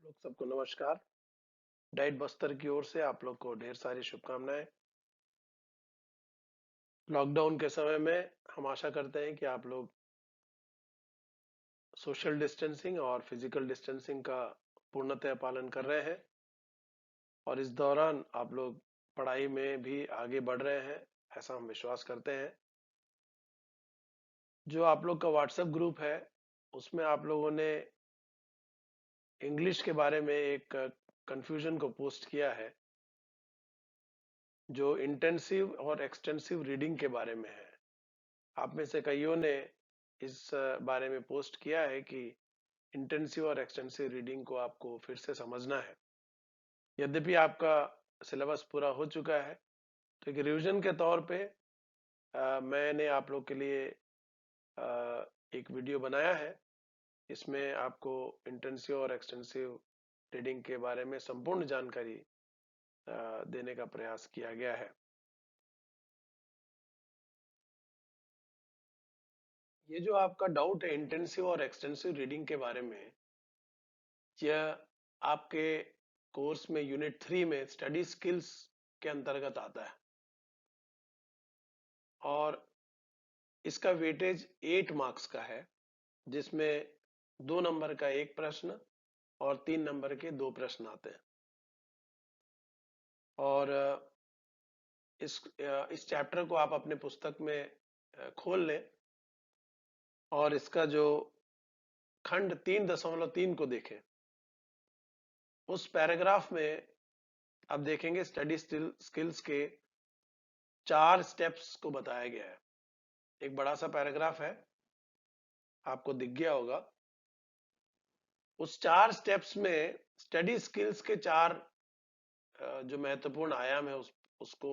लोग सबको नमस्कार। डाइट बस्तर की ओर से आप लोग को ढेर सारी शुभकामनाएं। लॉकडाउन के समय में हम आशा करते हैं कि आप लोग सोशल डिस्टेंसिंग और फिजिकल डिस्टेंसिंग का पूर्णतः पालन कर रहे हैं और इस दौरान आप लोग पढ़ाई में भी आगे बढ़ रहे हैं, ऐसा हम विश्वास करते हैं। जो आप लोग का व्हाट्सएप ग्रुप है उसमें आप लोगों ने इंग्लिश के बारे में एक कंफ्यूजन को पोस्ट किया है जो इंटेंसिव और एक्सटेंसिव रीडिंग के बारे में है। आप में से कईयों ने इस बारे में पोस्ट किया है कि इंटेंसिव और एक्सटेंसिव रीडिंग को आपको फिर से समझना है। यद्यपि आपका सिलेबस पूरा हो चुका है तो एक रिवीजन के तौर पे मैंने आप लोग के लिए एक वीडियो बनाया है। इसमें आपको इंटेंसिव और एक्सटेंसिव रीडिंग के बारे में संपूर्ण जानकारी देने का प्रयास किया गया है। ये जो आपका डाउट है इंटेंसिव और एक्सटेंसिव रीडिंग के बारे में, यह आपके कोर्स में यूनिट 3 में स्टडी स्किल्स के अंतर्गत आता है और इसका वेटेज 8 मार्क्स का है, जिसमें 2 नंबर का एक प्रश्न और 3 नंबर के 2 प्रश्न आते हैं। और इस चैप्टर को आप अपने पुस्तक में खोल लें और इसका जो खंड 3.3 को देखें। उस पैराग्राफ में आप देखेंगे स्टडी स्किल्स के 4 स्टेप्स को बताया गया है। एक बड़ा सा पैराग्राफ है, आपको दिख गया होगा। उस 4 स्टेप्स में स्टडी स्किल्स के 4 जो महत्वपूर्ण आयाम है उसको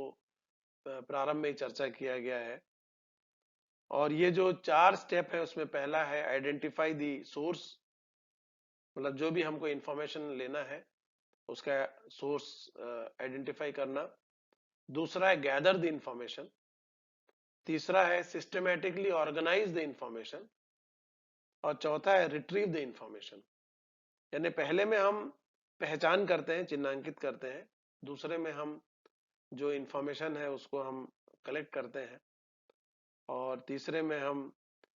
प्रारंभ में चर्चा किया गया है। और ये जो 4 स्टेप है उसमें पहला है आइडेंटिफाई दी सोर्स, मतलब जो भी हमको इंफॉर्मेशन लेना है उसका सोर्स आइडेंटिफाई करना। दूसरा है गैदर द इंफॉर्मेशन। तीसरा है सिस्टमेटिकली ऑर्गेनाइज द इंफॉर्मेशन। और चौथा है रिट्रीव द इंफॉर्मेशन। यानी पहले में हम पहचान करते हैं, चिन्हांकित करते हैं। दूसरे में हम जो इंफॉर्मेशन है उसको हम कलेक्ट करते हैं और तीसरे में हम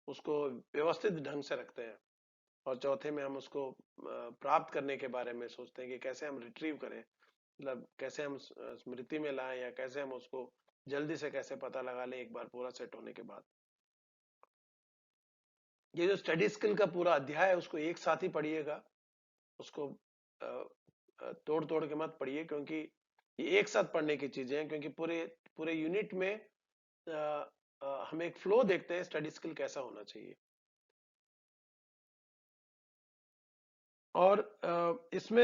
उसको व्यवस्थित ढंग से रखते हैं और चौथे में हम उसको प्राप्त करने के बारे में सोचते हैं कि कैसे हम रिट्रीव करें, मतलब कैसे हम स्मृति में लाएं या कैसे हम उसको जल्दी से कैसे पता लगा लें एक बार पूरा सेट होने के बाद। ये जो स्टडी स्किल का पूरा अध्याय है उसको एक साथ ही पढ़िएगा, उसको तोड़ तोड़ के मत पढ़िए, क्योंकि ये एक साथ पढ़ने की चीजें हैं। क्योंकि पूरे पूरे यूनिट में हम एक फ्लो देखते हैं स्टडी स्किल कैसा होना चाहिए। और इसमें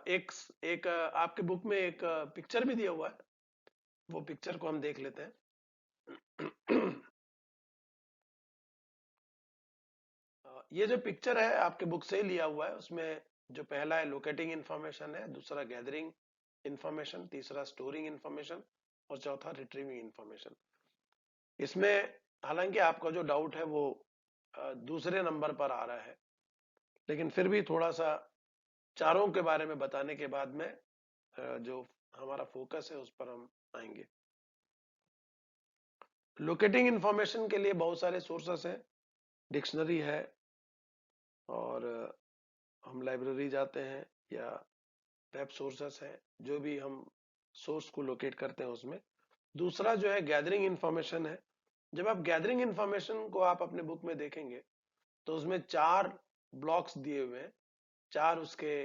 एक एक आपके बुक में एक पिक्चर भी दिया हुआ है, वो पिक्चर को हम देख लेते हैं। ये जो पिक्चर है आपके बुक से ही लिया हुआ है। उसमें जो पहला है लोकेटिंग इंफॉर्मेशन है, दूसरा गैदरिंग इंफॉर्मेशन, तीसरा स्टोरिंग इंफॉर्मेशन और चौथा रिट्रीविंग इंफॉर्मेशन। इसमें हालांकि आपका जो डाउट है वो दूसरे नंबर पर आ रहा है, लेकिन फिर भी थोड़ा सा चारों के बारे में बताने के बाद में जो हमारा फोकस है उस पर हम आएंगे। लोकेटिंग इंफॉर्मेशन के लिए बहुत सारे सोर्सेस हैं, डिक्शनरी है और हम लाइब्रेरी जाते हैं या वेब सोर्सेस हैं, जो भी हम सोर्स को लोकेट करते हैं उसमें। दूसरा जो है गैदरिंग इंफॉर्मेशन है। जब आप गैदरिंग इंफॉर्मेशन को आप अपने बुक में देखेंगे तो उसमें 4 ब्लॉक्स दिए हुए हैं, 4 उसके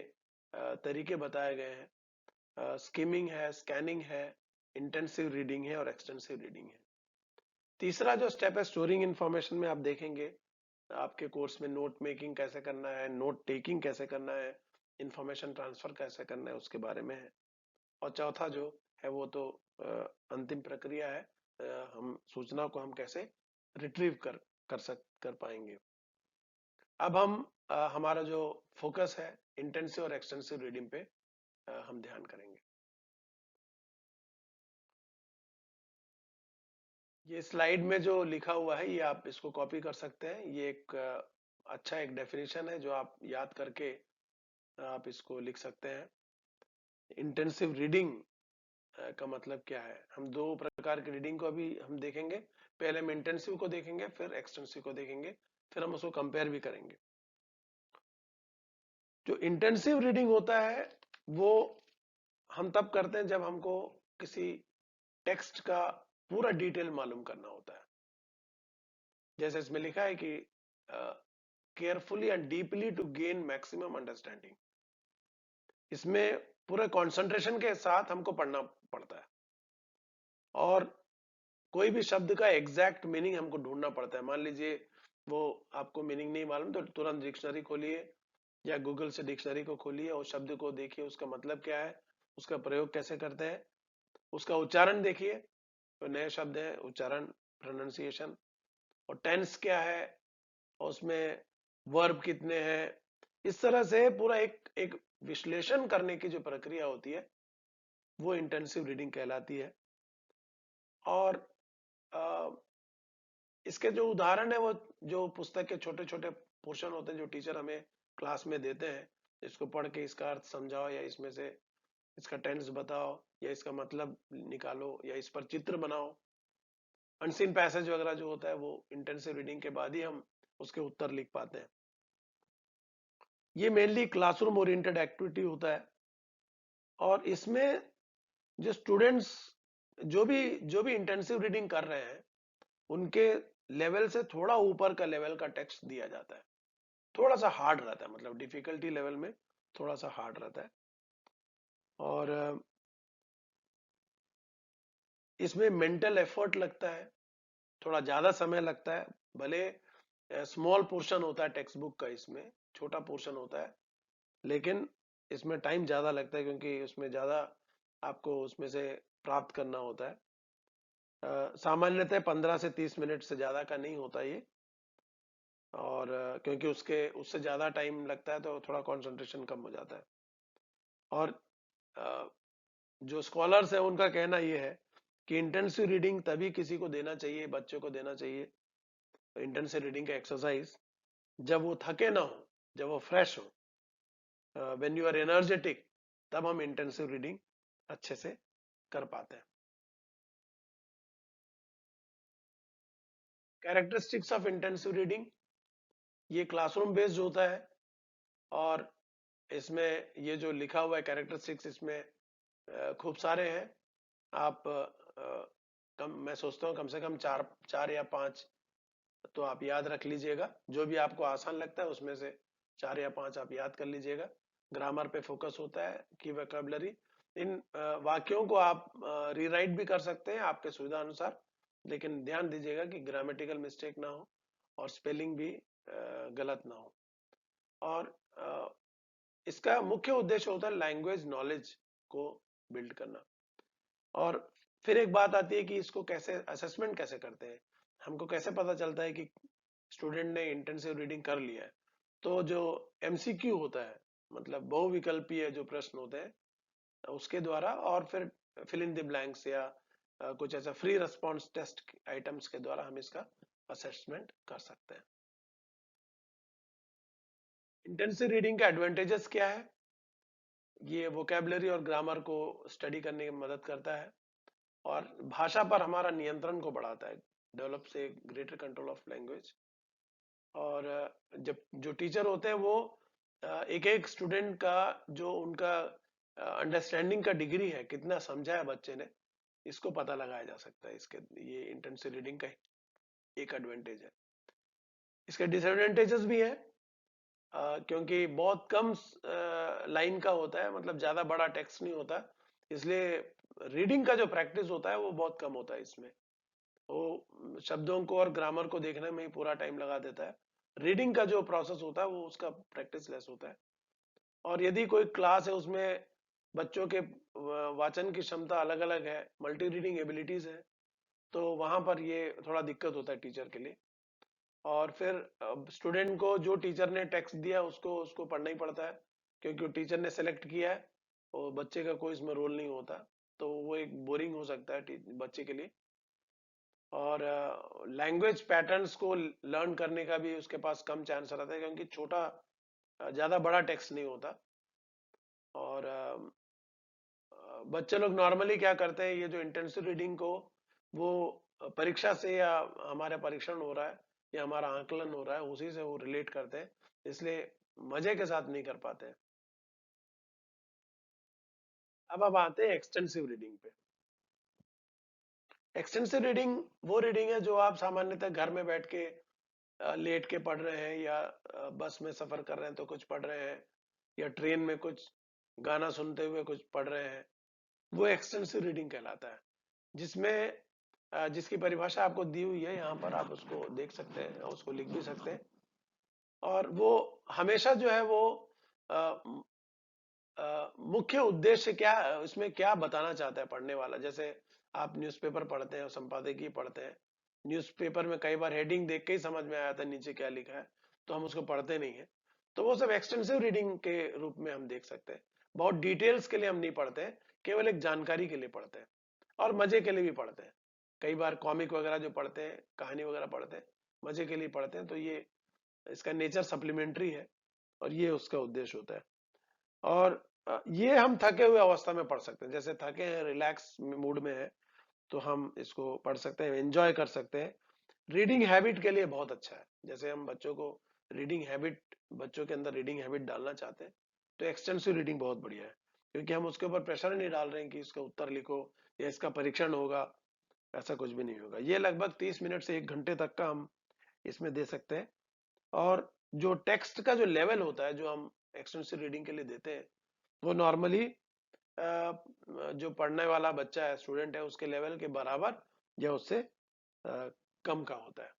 तरीके बताए गए हैं। स्किमिंग है, स्कैनिंग है, इंटेंसिव रीडिंग है और एक्सटेंसिव रीडिंग है। तीसरा जो स्टेप है स्टोरिंग इंफॉर्मेशन में आप देखेंगे आपके कोर्स में नोट मेकिंग कैसे करना है, नोट टेकिंग कैसे करना है, इंफॉर्मेशन ट्रांसफर कैसे करना है उसके बारे में है। और चौथा जो है वो तो अंतिम प्रक्रिया है, हम सूचना को हम कैसे रिट्रीव कर पाएंगे। अब हम हमारा जो फोकस है इंटेंसिव और एक्सटेंसिव रीडिंग पे हम ध्यान करेंगे। ये स्लाइड में जो लिखा हुआ है ये आप इसको कॉपी कर सकते हैं। ये एक अच्छा एक डेफिनेशन है जो आप याद करके आप इसको लिख सकते हैं। इंटेंसिव रीडिंग का मतलब क्या है? हम दो प्रकार की रीडिंग को अभी हम देखेंगे। पहले हम इंटेंसिव को देखेंगे, फिर एक्सटेंसिव को देखेंगे, फिर हम उसको कंपेयर भी करेंगे। जो इंटेंसिव रीडिंग होता है वो हम तब करते हैं जब हमको किसी टेक्स्ट का पूरा डिटेल मालूम करना होता है। जैसे इसमें लिखा है कि carefully and deeply to gain maximum understanding. इसमें पूरे कंसंट्रेशन के साथ हमको पढ़ना पड़ता है और कोई भी शब्द का एग्जैक्ट मीनिंग हमको ढूंढना पड़ता है। मान लीजिए वो आपको मीनिंग नहीं मालूम, तो तुरंत डिक्शनरी खोलिए या गूगल से डिक्शनरी को खोलिए और शब्द को देखिए उसका मतलब क्या है, उसका प्रयोग कैसे करते हैं, उसका उच्चारण देखिए। तो नए शब्द है, उच्चारण, प्रोनाउंसिएशन, और टेंस क्या है, और उसमें वर्ब कितने हैं। इस तरह से पूरा एक एक विश्लेषण करने की जो प्रक्रिया होती है वो इंटेंसिव रीडिंग कहलाती है। और अ, इसके जो उदाहरण है वो जो पुस्तक के छोटे छोटे पोर्शन होते हैं जो टीचर हमें क्लास में देते हैं, इसको पढ़ के इसका अर्थ समझाओ या इसमें से इसका टेंस बताओ या इसका मतलब निकालो या इस पर चित्र बनाओ। अनसीन पैसेज वगैरह जो होता है वो इंटेंसिव रीडिंग के बाद ही हम उसके उत्तर लिख पाते हैं। ये मेनली क्लासरूम ओरिएंटेड एक्टिविटी होता है और इसमें जो स्टूडेंट्स जो भी इंटेंसिव रीडिंग कर रहे हैं उनके लेवल से थोड़ा ऊपर का लेवल का टेक्स्ट दिया जाता है। थोड़ा सा हार्ड रहता है, मतलब डिफिकल्टी लेवल में थोड़ा सा हार्ड रहता है। और इसमें मेंटल एफर्ट लगता है, थोड़ा ज्यादा समय लगता है। भले स्मॉल पोर्शन होता है टेक्स्ट बुक का, इसमें छोटा पोर्शन होता है, लेकिन इसमें टाइम ज्यादा लगता है क्योंकि उसमें ज्यादा आपको उसमें से प्राप्त करना होता है। सामान्यतः 15 से 30 मिनट से ज्यादा का नहीं होता ये। और क्योंकि उसके उससे ज्यादा टाइम लगता है तो थोड़ा कंसंट्रेशन कम हो जाता है। और अ, जो स्कॉलर्स है उनका कहना यह है कि इंटेंसिव रीडिंग तभी किसी को देना चाहिए, बच्चों को देना चाहिए इंटेंसिव रीडिंग का एक्सरसाइज जब वो थके ना हो, जब वो फ्रेश हो, व्हेन यू आर एनर्जेटिक, तब हम इंटेंसिव रीडिंग अच्छे से कर पाते हैं। कैरेक्टरिस्टिक्स ऑफ इंटेंसिव रीडिंग, ये क्लासरूम बेस्ड होता है और इसमें ये जो लिखा हुआ है कैरेक्टरिस्टिक्स, इसमें खूब सारे हैं। आप कम, मैं सोचता हूँ कम से कम चार चार या पांच तो आप याद रख लीजिएगा। जो भी आपको आसान लगता है उसमें से चार या पांच आप याद कर लीजिएगा। ग्रामर पे फोकस होता है कि वोकैबुलरी, इन वाक्यों को आप रीराइट भी कर सकते हैं आपके सुविधा अनुसार, लेकिन ध्यान दीजिएगा कि ग्रामेटिकल मिस्टेक ना हो और स्पेलिंग भी गलत ना हो। और इसका मुख्य उद्देश्य होता है लैंग्वेज नॉलेज को बिल्ड करना। और फिर एक बात आती है कि इसको कैसे असेसमेंट कैसे करते हैं, हमको कैसे पता चलता है कि स्टूडेंट ने इंटेंसिव रीडिंग कर लिया है। तो जो एमसीक्यू होता है, मतलब बहुविकल्पीय जो प्रश्न होते हैं उसके द्वारा, और फिर फिल इन द ब्लैंक्स या कुछ ऐसा फ्री रिस्पांस टेस्ट आइटम्स के द्वारा हम इसका असेसमेंट कर सकते हैं। इंटेंसिव रीडिंग का एडवांटेजेस क्या है? ये वोकैबुलरी और ग्रामर को स्टडी करने में मदद करता है और भाषा पर हमारा नियंत्रण को बढ़ाता है, develops A greater control of language. और जब जो टीचर होते हैं वो एक एक स्टूडेंट का जो उनका अंडरस्टैंडिंग का डिग्री है, कितना समझा है बच्चे ने, इसको पता लगाया जा सकता है। इसके ये इंटेंसिव रीडिंग का एक एडवांटेज है। इसके डिसएडवांटेजेस भी है क्योंकि बहुत कम लाइन का होता है, मतलब ज्यादा बड़ा टेक्स्ट नहीं होता, इसलिए रीडिंग का जो प्रैक्टिस होता है वो बहुत कम होता है। इसमें वो शब्दों को और ग्रामर को देखने में ही पूरा टाइम लगा देता है। रीडिंग का जो प्रोसेस होता है वो उसका प्रैक्टिस लेस होता है। और यदि कोई क्लास है उसमें बच्चों के वाचन की क्षमता अलग अलग है, मल्टी रीडिंग एबिलिटीज है, तो वहां पर ये थोड़ा दिक्कत होता है टीचर के लिए। और फिर स्टूडेंट को जो टीचर ने टेक्स्ट दिया उसको उसको पढ़ना ही पड़ता है क्योंकि टीचर ने सेलेक्ट किया है और बच्चे का कोई इसमें रोल नहीं होता, तो वो एक बोरिंग हो सकता है बच्चे के लिए। और लैंग्वेज पैटर्न्स को लर्न करने का भी उसके पास कम चांस रहता है क्योंकि छोटा, ज्यादा बड़ा टेक्स्ट नहीं होता। और बच्चे लोग नॉर्मली क्या करते हैं, ये जो इंटेंसिव रीडिंग को वो परीक्षा से या हमारा परीक्षण हो रहा है या हमारा आकलन हो रहा है उसी से वो रिलेट करते हैं, इसलिए मजे के साथ नहीं कर पाते हैं। अब आते हैं एक्सटेंसिव रीडिंग पे। एक्सटेंसिव रीडिंग वो रीडिंग है जो आप सामान्यतः घर में बैठ के लेट के पढ़ रहे हैं, या बस में सफर कर रहे हैं तो कुछ पढ़ रहे हैं, या ट्रेन में कुछ गाना सुनते हुए कुछ पढ़ रहे हैं, वो एक्सटेंसिव रीडिंग कहलाता है। जिसमें जिसकी परिभाषा आपको दी हुई है यहाँ पर, आप उसको देख सकते हैं, उसको लिख भी सकते हैं। और वो हमेशा जो है वो मुख्य उद्देश्य क्या है, उसमें क्या बताना चाहता है पढ़ने वाला। जैसे आप न्यूज़पेपर पढ़ते हैं और संपादकीय पढ़ते हैं, न्यूज़पेपर में कई बार हेडिंग देख के ही समझ में आया था नीचे क्या लिखा है, तो हम उसको पढ़ते नहीं है। तो वो सब एक्सटेंसिव रीडिंग के रूप में हम देख सकते हैं। बहुत डिटेल्स के लिए हम नहीं पढ़ते हैं, केवल एक जानकारी के लिए पढ़ते हैं और मजे के लिए भी पढ़ते हैं। कई बार कॉमिक वगैरह जो पढ़ते हैं, कहानी वगैरह पढ़ते हैं, मजे के लिए पढ़ते हैं, तो ये इसका नेचर सप्लीमेंट्री है और ये उसका उद्देश्य होता है। और ये हम थके हुए अवस्था में पढ़ सकते हैं, जैसे थके हैं, रिलैक्स मूड में है, तो हम इसको पढ़ सकते हैं, एंजॉय कर सकते हैं। रीडिंग हैबिट के लिए बहुत अच्छा है। जैसे हम बच्चों को रीडिंग हैबिट, बच्चों के अंदर रीडिंग हैबिट डालना चाहते हैं, तो एक्सटेंसिव रीडिंग बहुत बढ़िया है, क्योंकि हम उसके ऊपर प्रेशर नहीं डाल रहे हैं कि इसका उत्तर लिखो या इसका परीक्षण होगा। ऐसा कुछ भी नहीं होगा। ये लगभग 30 मिनट से 1 घंटे तक का हम इसमें दे सकते हैं। और जो टेक्स्ट का जो लेवल होता है जो हम एक्सटेंसिव रीडिंग के लिए देते हैं, वो नॉर्मली जो पढ़ने वाला बच्चा है, स्टूडेंट है, उसके लेवल के बराबर या उससे कम का होता है।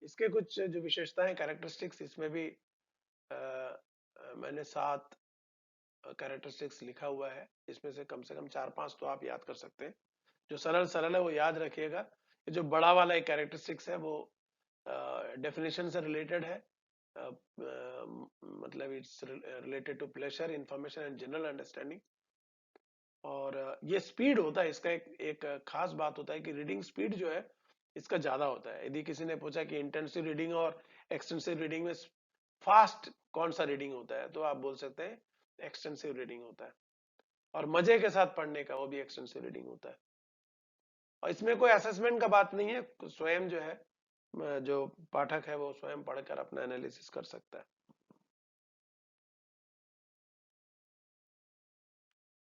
इसके कुछ जो विशेषताएं, कैरेक्टरिस्टिक्स, इसमें भी मैंने 7 कैरेक्टरिस्टिक्स लिखा हुआ है। इसमें से कम 4-5 तो आप याद कर सकते हैं। जो सरल सरल है वो याद रखिएगा। ये जो बड़ा वाला एक कैरेक्टरिस्टिक्स है वो डेफिनेशन से रिलेटेड है। मतलब it's related to pleasure, information and general understanding. और ये स्पीड होता है इसका, एक खास बात होता है कि रीडिंग स्पीड जो है इसका ज्यादा होता है। यदि किसी ने पूछा कि इंटेंसिव रीडिंग और एक्सटेंसिव रीडिंग में फास्ट कौन सा रीडिंग होता है, तो आप बोल सकते हैं एक्सटेंसिव रीडिंग होता है। और मजे के साथ पढ़ने का वो भी एक्सटेंसिव रीडिंग होता है। और इसमें कोई असेसमेंट का बात नहीं है, स्वयं जो है जो पाठक है वो स्वयं पढ़कर अपना एनालिसिस कर सकता है।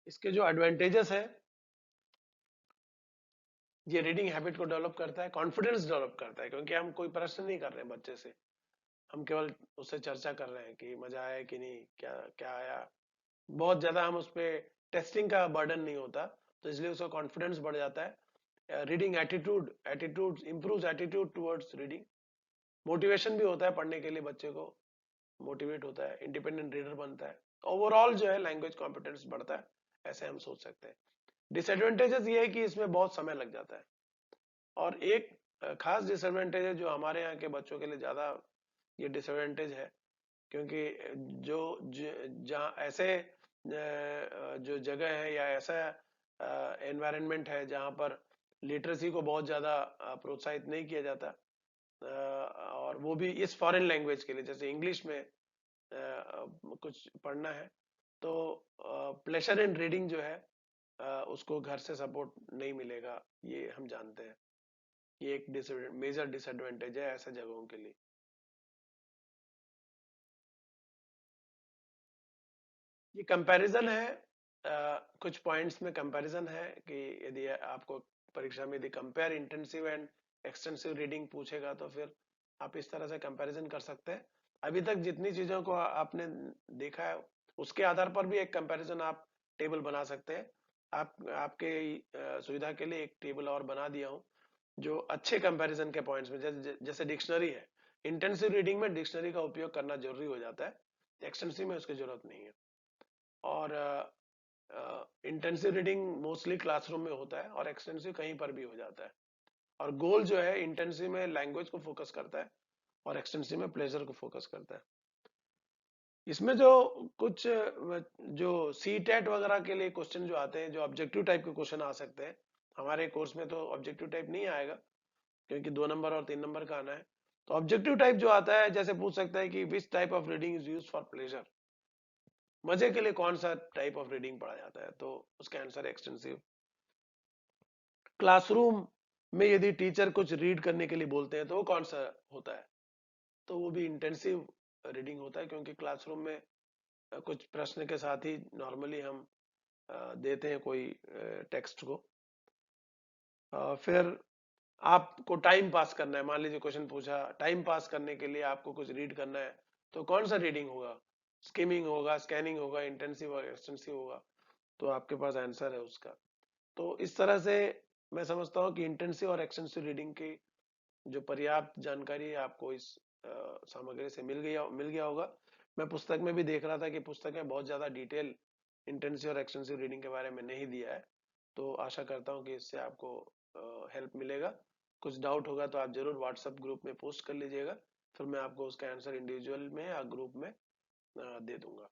इसके जो एडवांटेजेस है, ये रीडिंग हैबिट को डेवलप करता है, कॉन्फिडेंस डेवलप करता है, क्योंकि हम कोई प्रश्न नहीं कर रहे हैं बच्चे से, हम केवल उससे चर्चा कर रहे हैं कि मजा आया कि नहीं, क्या क्या आया। बहुत ज्यादा हम उस पर टेस्टिंग का बर्डन नहीं होता, तो इसलिए उसका कॉन्फिडेंस बढ़ जाता है। Reading attitude, attitude improves attitude towards reading. Motivation भी होता है पढ़ने के लिए, बच्चे को मोटिवेट होता है, इंडिपेंडेंट रीडर बनता है। ओवरऑल जो है लैंग्वेज कॉम्पिटेंस बढ़ता है, ऐसे हम सोच सकते हैं। डिसएडवांटेजेस ये है कि इसमें बहुत समय लग जाता है। और एक खास डिसएडवांटेज है जो हमारे यहाँ के बच्चों के लिए ज्यादा ये डिसएडवांटेज है, क्योंकि जो जहाँ ऐसे जो जगह है या ऐसा एनवायरनमेंट है जहाँ पर लिटरेसी को बहुत ज्यादा प्रोत्साहित नहीं किया जाता, और वो भी इस फॉरेन लैंग्वेज के लिए, जैसे इंग्लिश में कुछ पढ़ना है, तो प्लेजर इन रीडिंग जो है उसको घर से सपोर्ट नहीं मिलेगा, ये हम जानते हैं। ये एक मेजर डिसएडवांटेज है ऐसे जगहों के लिए। ये कंपैरिजन है, कुछ पॉइंट्स में कंपैरिजन है कि यदि आपको परीक्षा में यदि compare intensive and extensive reading पूछेगा तो फिर आप इस तरह से कंपैरिजन कर सकते हैं। अभी तक जितनी चीजों को आपने देखा है उसके आधार पर भी एक कंपैरिजन आप टेबल बना सकते हैं। आप आपके सुविधा के लिए एक टेबल और बना दिया हूं जो अच्छे कंपैरिजन के पॉइंट्स में, जैसे डिक्शनरी है, इंटेंसिव रीडिंग में डिक्शनरी का उपयोग करना जरूरी हो जाता है, एक्सटेंसिव में उसकी जरूरत नहीं है। और इंटेंसिव रीडिंग मोस्टली क्लासरूम में होता है और एक्सटेंसिव कहीं पर भी हो जाता है। और गोल जो है इंटेंसिव में लैंग्वेज को फोकस करता है और एक्सटेंसिव में प्लेजर को फोकस करता है। इसमें जो कुछ जो सी टेट वगैरह के लिए क्वेश्चन जो आते हैं, जो ऑब्जेक्टिव टाइप के क्वेश्चन आ सकते हैं, हमारे कोर्स में तो ऑब्जेक्टिव टाइप नहीं आएगा, क्योंकि 2 नंबर और 3 नंबर का आना है। तो ऑब्जेक्टिव टाइप जो आता है, जैसे पूछ सकता है कि which type of reading is used for pleasure, मजे के लिए कौन सा टाइप ऑफ रीडिंग पढ़ा जाता है, तो उसका आंसर एक्सटेंसिव। क्लासरूम में यदि टीचर कुछ रीड करने के लिए बोलते हैं तो वो कौन सा होता है, तो वो भी इंटेंसिव रीडिंग होता है, क्योंकि क्लासरूम में कुछ प्रश्न के साथ ही नॉर्मली हम देते हैं कोई टेक्स्ट को। फिर आपको टाइम पास करना है, मान लीजिए क्वेश्चन पूछा टाइम पास करने के लिए आपको कुछ रीड करना है, तो कौन सा रीडिंग होगा, स्किमिंग होगा, स्कैनिंग होगा, इंटेंसिव और एक्सटेंसिव होगा, तो आपके पास आंसर है उसका। तो इस तरह से मैं समझता हूँ कि इंटेंसिव और एक्सटेंसिव रीडिंग की जो पर्याप्त जानकारी है आपको इस सामग्री से मिल गया होगा। मैं पुस्तक में भी देख रहा था कि पुस्तक में बहुत ज्यादा डिटेल इंटेंसिव और एक्सटेंसिव रीडिंग के बारे में नहीं दिया है, तो आशा करता हूँ कि इससे आपको हेल्प मिलेगा। कुछ डाउट होगा तो आप जरूर व्हाट्सएप ग्रुप में पोस्ट कर लीजिएगा, फिर मैं आपको उसका आंसर इंडिविजुअल में या ग्रुप में दे दूंगा।